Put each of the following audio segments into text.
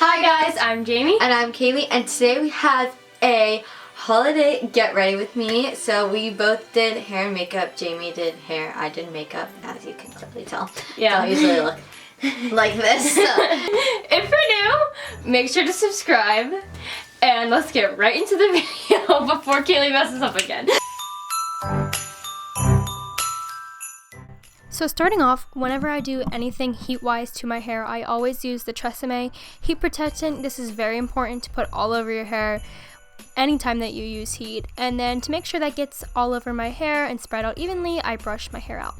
Hi guys, I'm Jamie. And I'm Kayleigh, and today we have a holiday get ready with me. So we both did hair and makeup. Jamie did hair, I did makeup, as you can clearly tell. Yeah. I don't usually look like this. So. If you're new, make sure to subscribe. And let's get right into the video before Kayleigh messes up again. So starting off, whenever I do anything heat-wise to my hair, I always use the Tresemme heat protectant. This is very important to put all over your hair anytime that you use heat. And then to make sure that gets all over my hair and spread out evenly, I brush my hair out.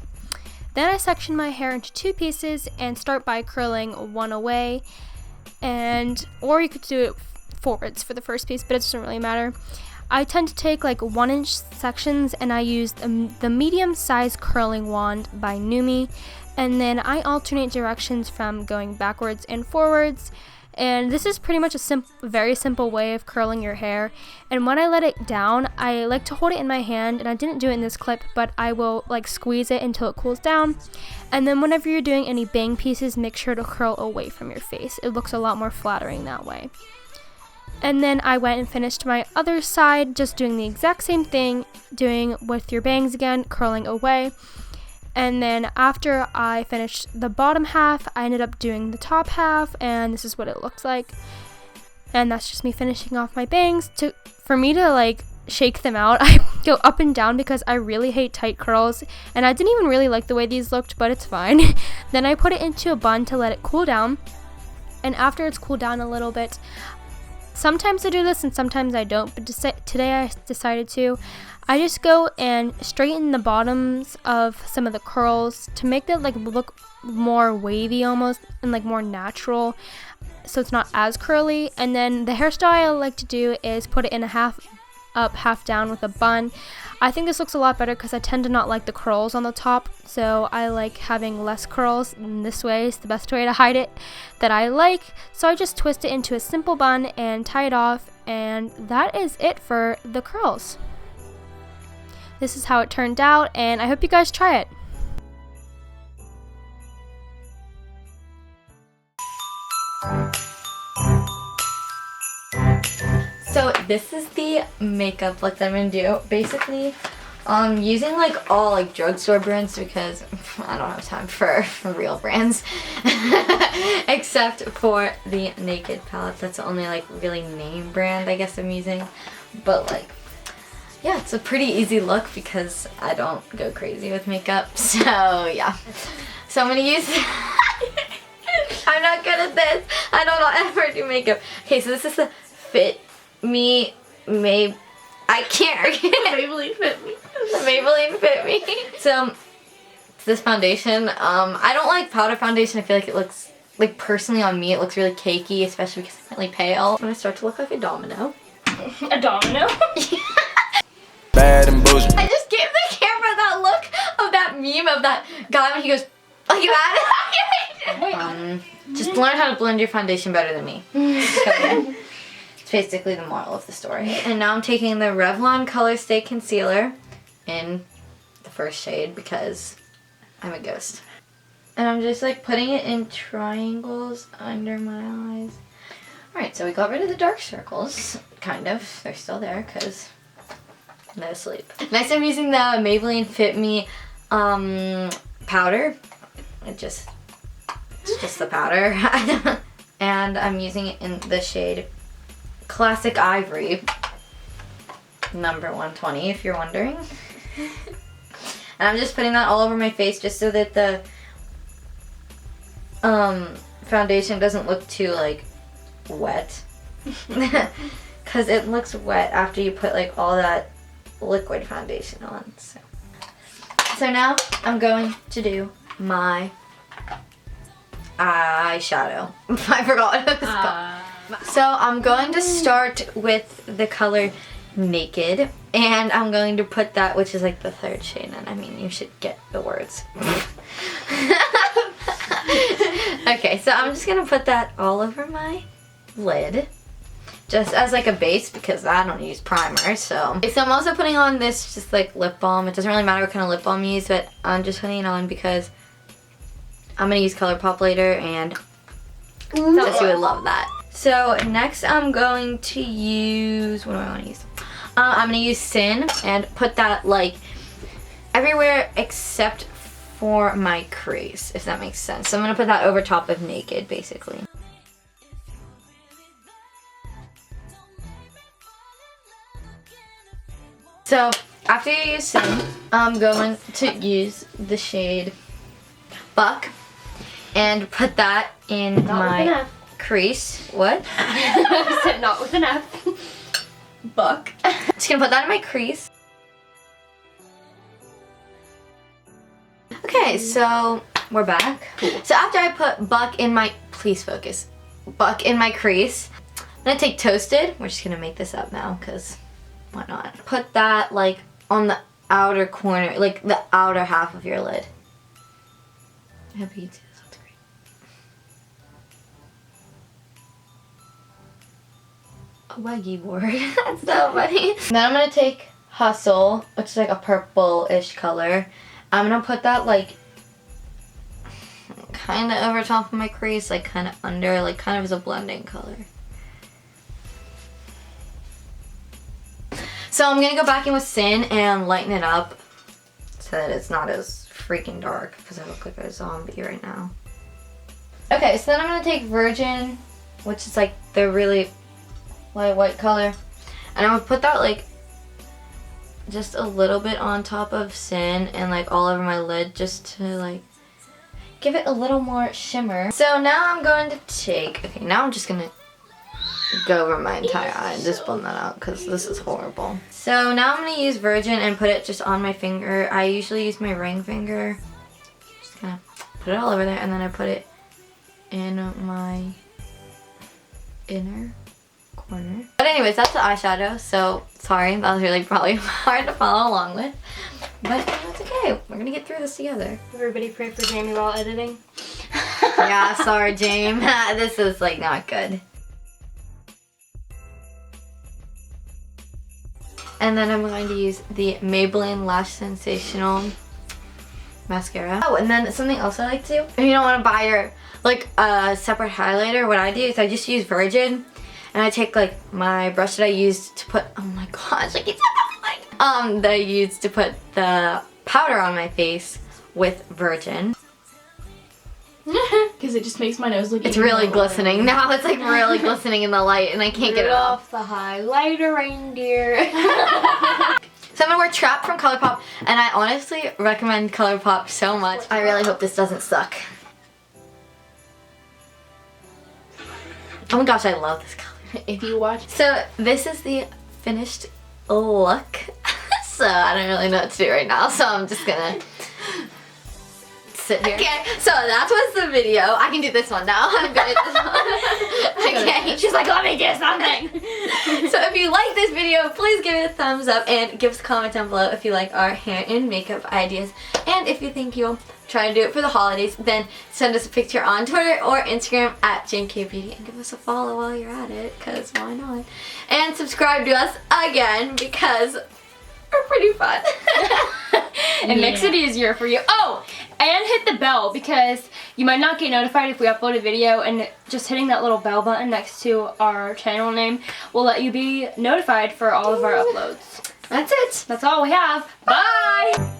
Then I section my hair into two pieces and start by curling one away, or you could do it forwards for the first piece, but it doesn't really matter. I tend to take like 1-inch sections, and I use the medium size curling wand by Nume, and then I alternate directions from going backwards and forwards. And this is pretty much a very simple way of curling your hair. And when I let it down, I like to hold it in my hand, and I didn't do it in this clip, but I will like squeeze it until it cools down. And then whenever you're doing any bang pieces, make sure to curl away from your face. It looks a lot more flattering that way. And then I went and finished my other side, just doing the exact same thing, doing with your bangs again, curling away. And then after I finished the bottom half, I ended up doing the top half, and this is what it looks like. And that's just me finishing off my bangs. For me to like shake them out, I go up and down because I really hate tight curls, and I didn't even really like the way these looked, but it's fine. Then I put it into a bun to let it cool down, and after it's cooled down a little bit, sometimes I do this and sometimes I don't, but today I decided to. I just go and straighten the bottoms of some of the curls to make them like look more wavy almost and like more natural, so it's not as curly. And then the hairstyle I like to do is put it in a half up, half down with a bun. I think this looks a lot better because I tend to not like the curls on the top, so I like having less curls, and this way is the best way to hide it that I like. So I just twist it into a simple bun and tie it off, and that is it for the curls. This is how it turned out, and I hope you guys try it. So this is the makeup look that I'm gonna do. Basically, using like all like drugstore brands because I don't have time for real brands, except for the Naked palette. That's the only like really name brand I guess I'm using. But like, yeah, it's a pretty easy look because I don't go crazy with makeup. So yeah, so I'm gonna use. I'm not good at this. I don't ever do makeup. Okay, so this is the Fit Me I can't. Maybelline Fit Me. Maybelline Fit Me. So this foundation, I don't like powder foundation. I feel like it looks like, personally on me, it looks really cakey, especially because I'm really pale. I'm gonna start to look like a domino. A domino? Bad and bullshit. I just gave the camera that look of that meme of that guy when he goes like that. Just learn how to blend your foundation better than me. It's basically the moral of the story. And now I'm taking the Revlon Color Stay Concealer in the first shade because I'm a ghost. And I'm just like putting it in triangles under my eyes. Alright, so we got rid of the dark circles, kind of. They're still there because no sleep. Next I'm using the Maybelline Fit Me powder. It's just the powder. And I'm using it in the shade Classic Ivory, number 120, if you're wondering. And I'm just putting that all over my face just so that the foundation doesn't look too like wet. Because it looks wet after you put like all that liquid foundation on. So now I'm going to do my eyeshadow. I forgot what it was called. So I'm going to start with the color Naked, and I'm going to put that, which is like the third shade, and I mean you should get the words. Okay, so I'm just gonna put that all over my lid, just as like a base because I don't use primer. So I'm also putting on this just like lip balm. It doesn't really matter what kind of lip balm you use, but I'm just putting it on because I'm gonna use ColourPop later, and Jesse would love that. So next I'm going to use, what do I want to use? I'm going to use Sin and put that like everywhere except for my crease, if that makes sense. So I'm going to put that over top of Naked, basically. So after you use Sin, I'm going to use the shade Buck and put that in my crease. What? I said not with an F. Buck. Just gonna put that in my crease. Okay, so we're back. So after I put Buck in my, please focus, Buck in my crease, I'm gonna take Toasted. We're just gonna make this up now, because why not? Put that like on the outer corner, like the outer half of your lid. I hope you can see this on screen. A waggy board. That's so funny. Then I'm gonna take Hustle, which is like a purple-ish color. I'm gonna put that like kind of over top of my crease, like kind of under, like kind of as a blending color. So I'm gonna go back in with Sin and lighten it up so that it's not as freaking dark, because I look like a zombie right now. Okay, so then I'm gonna take Virgin, which is like the really light white color, and I'm gonna put that like just a little bit on top of Sin and like all over my lid, just to like give it a little more shimmer. So now I'm going to take, okay, now I'm just gonna go over my entire eye and just blend that out, because this is horrible. So now I'm gonna use Virgin and put it just on my finger. I usually use my ring finger. Just gonna put it all over there, and then I put it in my inner corner. But anyways, that's the eyeshadow, so sorry, that was really probably hard to follow along with. But that's okay, we're gonna get through this together. Everybody pray for Jamie while editing. Yeah, sorry, James. This is like not good. And then I'm going to use the Maybelline Lash Sensational mascara. Oh, and then something else I like to do, if you don't want to buy your like a separate highlighter, what I do is I just use Virgin, and I take like my brush that I used to put, oh my gosh, I keep that I used to put the powder on my face with Virgin. Because it just makes my nose look. It's really glistening now. It's like really glistening in the light, and I can't get it off. The highlighter, reindeer. So I'm gonna wear Trap from ColourPop, and I honestly recommend ColourPop so much. I really hope this doesn't suck. Oh my gosh, I love this color. If you watch. So this is the finished look. So I don't really know what to do right now, so I'm just gonna sit here. Okay, so that was the video. I can do this one now. I'm good at this one. Okay. She's like, let me do something. So if you like this video, please give it a thumbs up and give us a comment down below if you like our hair and makeup ideas. And if you think you'll try to do it for the holidays, then send us a picture on Twitter or Instagram at JamKayBeauty and give us a follow while you're at it, because why not? And subscribe to us again, because we're pretty fun. It makes it easier for you. Oh, and hit the bell, because you might not get notified if we upload a video, and just hitting that little bell button next to our channel name will let you be notified for all of our uploads. That's it. That's all we have. Bye!